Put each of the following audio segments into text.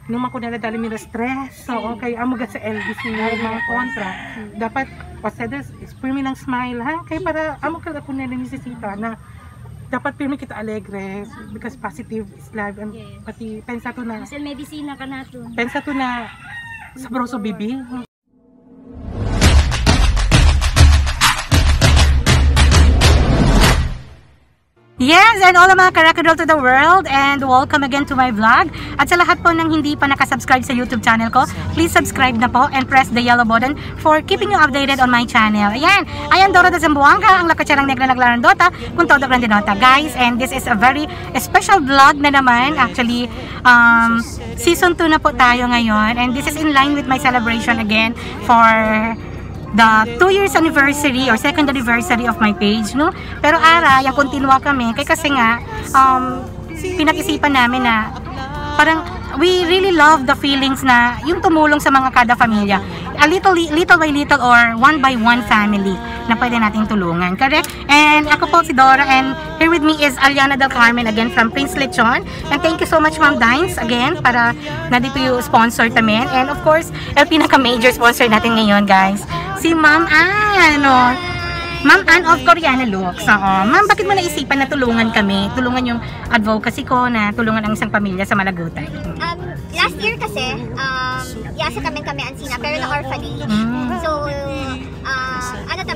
nung ako naladali mi stress. So, okay, amo ga sa LBC na mga kontra. Dapat, pasedes, pirmi ng smile, ha? Kaya para, amo ka ako nila nisisita na dapat pirmi kita alegre because positive is life. And pati, pensa to na, Kasi medisina ka na to. pensa to na, sabroso bibi. Yes, and all of mga karakadol to the world, and welcome again to my vlog. At sa lahat po ng hindi pa nakasubscribe sa YouTube channel ko, please subscribe na po and press the yellow button for keeping you updated on my channel. Ayan, ayan Dora de Zamboanga, ang lakatsarang negra naglarang Dota, kung todo grande nota. Guys, and this is a very special vlog na naman. Actually, season 2 na po tayo ngayon, and this is in line with my celebration again for the 2 years anniversary or second anniversary of my page, no? Pero yung continua kami, kasi nga, pinag-isipan namin na parang we really love the feelings na yung tumulong sa mga kada pamilya. A little by little or one by one family na pwede nating tulungan. Correct? And ako po si Dora, and here with me is Aliana Del Carmen again from Prince Lechon. And thank you so much Ma'am Dines again para nandito yung sponsor namin. And of course, el pinaka-major sponsor natin ngayon guys, si Ma'am Ann, Ma'am Ann of Koreana Looks. Ma'am, bakit mo naisipan na tulungan kami? Tulungan yung advocacy ko na tulungan ang isang pamilya sa Malagutay. Last year kasi, yasa kami ansina, pero na-orphanage. So,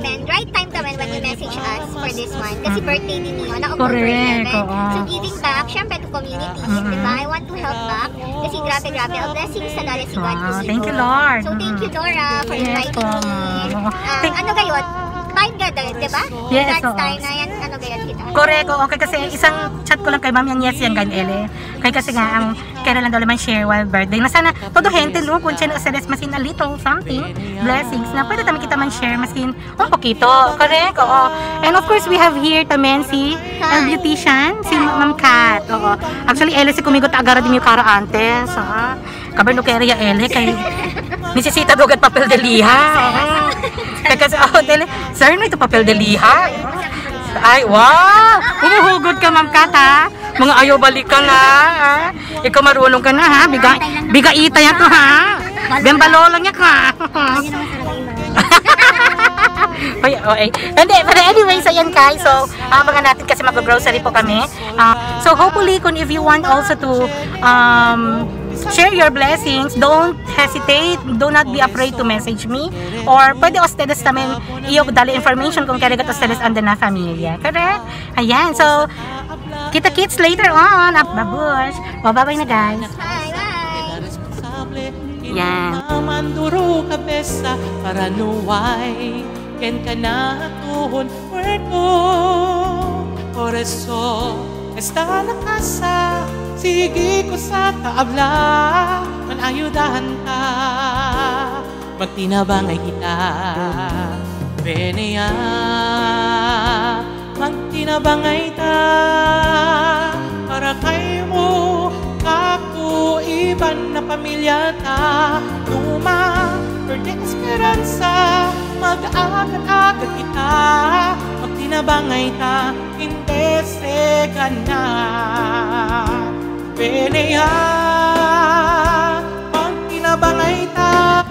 right time tamen when you message us for this one. Kasi birthday din niyo, na October 11. So, giving back, syempre to community, diba? I want to help back. Kasi grabe, a blessing sa dala si God. Thank you, Lord. So, thank you, Dora, for inviting me. Ano gayon? Time gather, diba? Yes, That's time na yan, ano gayon kita. Correct, okay, kasi isang chat ko lang kay Ma'am yan, yes yan ganyan kaya kasi nga ang kailan lang daw naman share while birthday na sana todo gente no kung siya nakasalis masin a little something blessings na pwede tayo kita man share masin un poquito, correct, oo. And of course we have here tamen si beautician, si Ma'am Kat, oo. Actually ele si kumigot agara din yung kara antes, kabar no kaya ele kay nisisita dugad papel de liha, kaya kasi dele sir no ito papel de liha. Ay, wow! Umuhugot ka, Ma'am Kat, ha? Mga ayaw balikan, ha? Ikaw marunong ka na, ha? Bigaita yan to, ha? Bembalo lang yan, ha? Okay. Hindi, but anyways, ayan guys. So, abangan natin kasi mag-grocery po kami. So, hopefully, if you want also to share your blessings, don't hesitate, do not be afraid to message me, or pwede ustedes namin iyo dali information kung kaya ustedes anda na familia. Correct? Ayan, so kita-kits later on. Babush. Bye-bye na guys. Bye! Yan. Manduro kabesa para nuway ken kana tuhon puerto. Por eso está la casa. Sige ko sa kaabla, manayudahan ka, magtinabangay kita. Venea, magtinabangay ta, para kay mo, kakuiban na pamilya ta. Luma, perde esperanza, mag-agat-agat kita, magtinabangay ta, hindi sega na. Venea, pang tinabangay ta.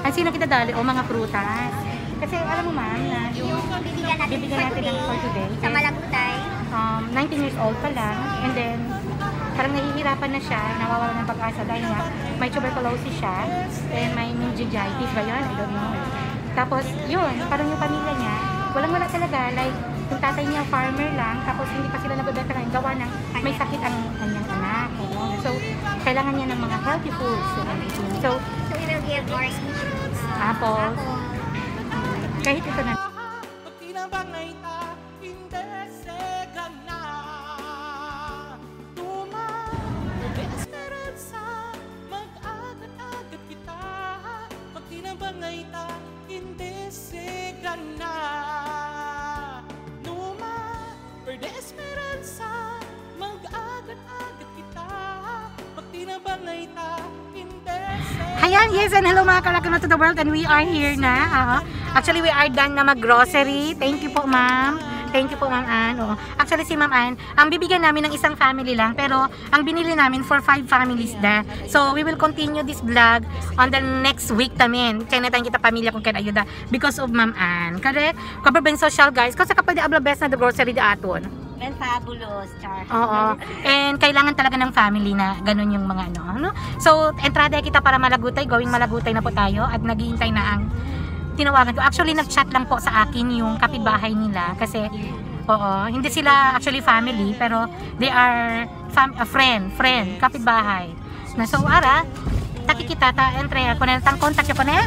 Ay, sino kita dali? O mga prutas. Kasi alam mo ma'am na yung bibigyan natin for today. Sa Malagutay. 19 years old pa lang. And then, parang nahihirapan na siya. Nawawala ng pag-asa dahil nga may tuberculosis siya. And may meningitis ba yun? I don't know. Tapos, yun. Parang yung pamilya niya, walang-wala talaga. Like, yung tatay niya farmer lang. Tapos, hindi pa sila nabibenta ng gawa ng may sakit ang kanyang anak. So, kailangan niya ng mga healthy foods. So we will give orange, apple. Kahit ito na. Magtinabangay ta, hindi sega na. Tuma, may esperanza, mag-agat-agat kita. Magtinabangay ta, hindi sega na. Tuma, perde esperanza, mag-agat-agat kita. Magtinabangay ta, hindi sega. Ayan, yes, and hello mga Karakano to the world, and we are here na. Actually, we are done na mag-grocery. Thank you po, ma'am. Thank you po, Ma'am Ann. Oo. Actually, si Ma'am Ann, ang bibigyan namin ng isang family lang, pero ang binili namin for 5 families na. So, we will continue this vlog on the next week namin. Kaya natin kita pamilya kung kaya ayuda because of Ma'am Ann. Correct? Cover ba yung social, guys? Kasi kapag di abla best na the grocery di aton. And fabulous, char. Oo. And kailangan talaga ng family na ganun yung mga ano. So, entrada kita para Malagutay. Going Malagutay na po tayo at naghihintay na ang tinawagan ko. Actually, nag-chat lang po sa akin yung kapitbahay nila kasi hindi sila actually family pero they are a friend, kapitbahay. Na so ara takikita ta entre ko na tang contact ko na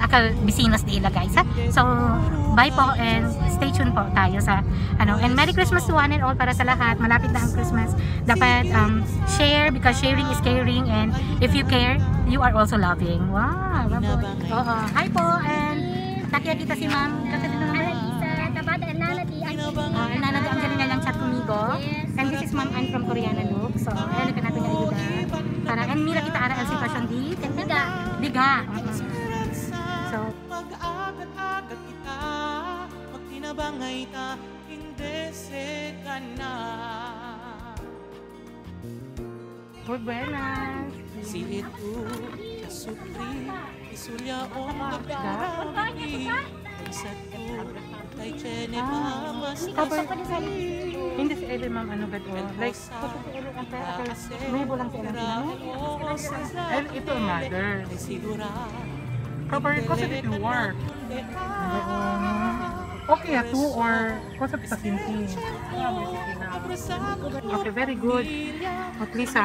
akal bisinas di ila guys ha. So bye po and stay tuned po tayo sa and Merry Christmas to one and all para sa lahat. Malapit na ang Christmas. Dapat share because sharing is caring and if you care, you are also loving. Wow. Hi po and takiya kita si Ma'am. Kasi nanadi ang galing lang chat kumigo. And this is Ma'am Ann from Koreana Look. So ayan ka natin yung ayuda. Para and mira kita ara ang sitwasyon di diga. So mag-agat-agat kita, magtinabangay ta, hindi seka na. Good buenas. Si itu, siya supli, isulya o magkarami. Sa tu, kay Chene Mamas. Hindi si Ellen Ma'am like may bulang si Ellen. And ito mother. Cover kasi dito work. Okay na to or kasi sa sinti. Okay, very good. At least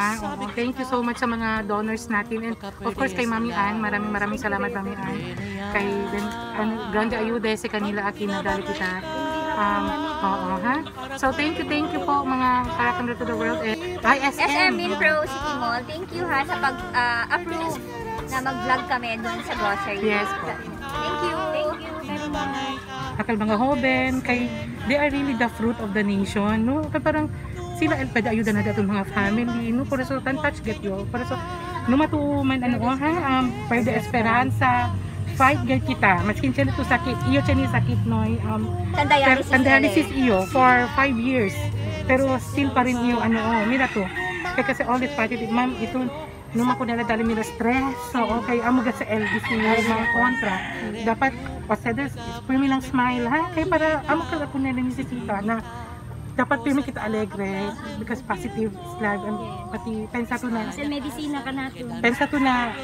thank you so much sa mga donors natin and of course kay Mami Ann, maraming salamat Mami Ann. Kay grande ayuda sa kanila akin na dali kita. So thank you po mga Karakandol to the World and SM Minpro City Mall. Thank you ha sa pag-approve na mag-vlog kami doon sa grocery. Yes po. Thank you very much. Akal mga hoben, kay they are really the fruit of the nation, no? Kaya parang sila pwede ayuda na dato mga family, no? Por eso tan touch get yo. Por eso numatuman pwede esperanza, fight get kita. Maskin siya nito sakit, iyo siya ni sakit noy. Dialysis iyo for 5 years. Pero still pa rin iyo mira to. Kaya kasi all this party, ma'am, ito nung ako nila dali mila stress. So, okay, amugat sa LDC mga kontra. Dapat, pasadas, pwede lang smile, ha? Kaya para, amugat ako nila nisisita na dapat pwede kita alegre because positive is life and pati pensa to na sa medisina ka natin. Pensa to na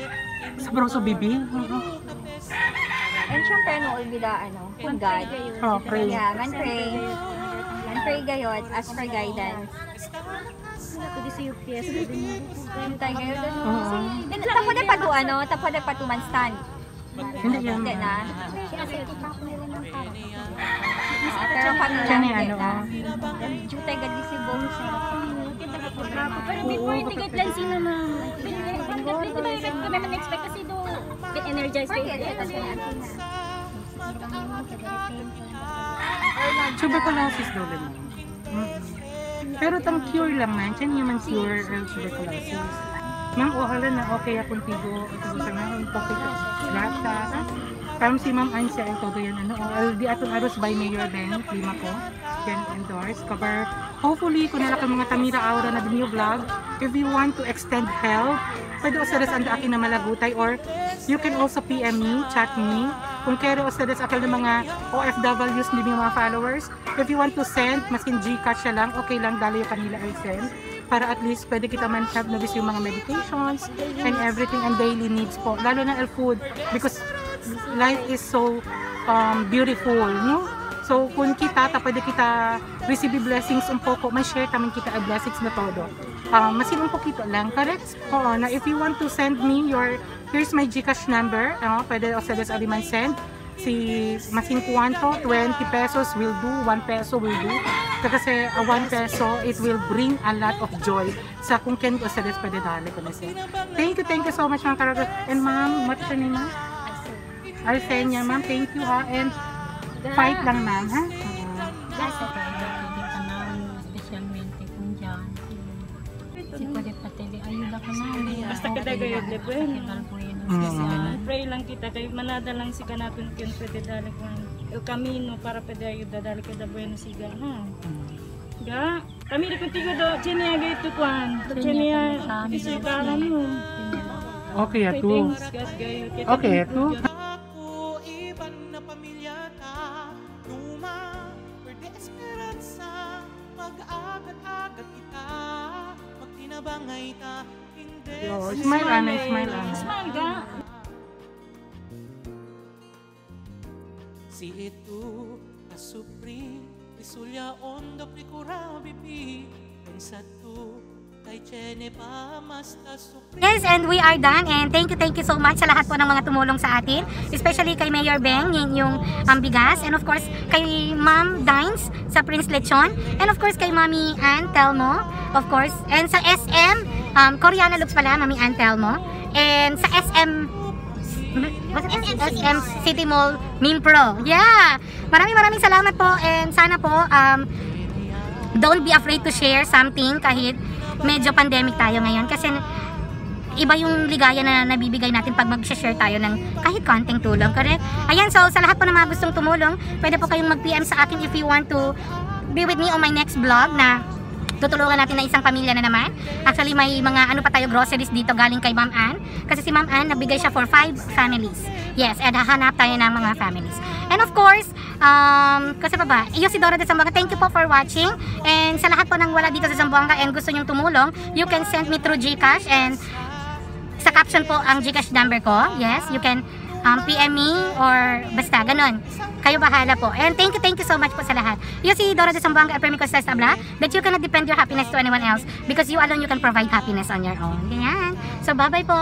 sabroso bibi. And syempre, olbida, kung God. Pray. Yeah, man pray gayot, ask for guidance. Ako di sa UPS. Tayo ngayon doon. Tapo na pa tuman stand. Hindi yan. Hindi na. Pero pamilya na. Jutay gadi si Bong siya. Pero before ticket lang sila ma'am. Pagkat kami man-expect kasi do energize kayo. Tuberculosis daw din. Pero tang cure lang man, siya naman cure ang tuberculosis. Ma'am, hala na okay akong tigo. Ito sa mga pocket lata. Parang si Ma'am Ann siya ang todo yan. Di atong aros by Mayor Ben, lima ko. Can endorse, cover. Hopefully, kung nalaki mga Tamira Aura na new vlog, if you want to extend help, pwede usadas ang akin na Malagutay or you can also PM me, chat me. Kung kaya usadas akal ng mga OFWs, hindi mga followers, if you want to send, maskin Gcash siya lang, okay lang, dali yung kanila ay send. Para at least pwede kita man help na yung mga medications and everything and daily needs po. Lalo na food because life is so beautiful, no? So kung kita, pwede kita receive blessings un poco, may share tamin kita ay blessings na todo. Masin un poquito lang, correct? Oo, na if you want to send me here's my Gcash number, pwede o sa aliman send. Si masin kuwanto, 20 pesos will do, 1 peso will do. Kasi 1 peso, it will bring a lot of joy sa kung ken ko sa pwede dali ko na siya. Thank you so much mga karagod. And ma'am, what's your name ma'am? Arsenia ma'am, thank you ha. And fight lang ma'am ha. Especialmente kung dyan. Si pwede patili, ayuda ka na. Basta kadagayod na po yun. Pray lang kita, kayo manada lang si kanatun kung pwede dali ko. El Camino para pedayo dadali kada Buenos Siga ha. Ga, kami rin contigo do, Chenia gayto kwan. Chenia, iso karan mo. Okay, ato. Okay, ato. Ako, iban na pamilya ka. Luma, pwede esperanza. Mag-agat-agat kita. Magtinabangay ta. Hindi. Smile, Ana, smile, Ana. Smile ga. Si itu kasupri isulya ondo prikura bibi ang satu kay chene pa mas kasupri. Yes, and we are done. And thank you so much sa lahat po ng mga tumulong sa atin. Especially kay Mayor Beng, yung bigas. And of course, kay Ma'am Dines sa Prince Lechon. And of course, kay Mami Ann Telmo. Of course. And sa SM, Koreana Looks pala, Mami Ann Telmo. And sa SM City Mall Mimpro. Yeah! Maraming salamat po. And sana po, don't be afraid to share something kahit medyo pandemic tayo ngayon. Kasi iba yung ligaya na nabibigay natin pag mag-share tayo ng kahit konting tulong. Correct? Ayan, so sa lahat po ng mga gustong tumulong, pwede po kayong mag-PM sa akin if you want to be with me on my next vlog na tutulungan natin na isang pamilya na naman. Actually, may mga ano pa tayo groceries dito galing kay Ma'am Ann. Kasi si Ma'am Ann, nabigay siya for 5 families. Yes, and hahanap tayo ng mga families. And of course, kasi pa ba, iyo si Dora de Zamboanga, thank you po for watching. And sa lahat po ng wala dito sa Zamboanga and gusto nyong tumulong, you can send me through GCash. And sa caption po ang GCash number ko. Yes, you can PM me or basta, ganun. Kayo bahala po. And thank you so much po sa lahat. Yung si Dora de Zamboanga, Apremico sa Tabla, that you cannot depend your happiness to anyone else because you alone you can provide happiness on your own. Ganyan. So, bye-bye po.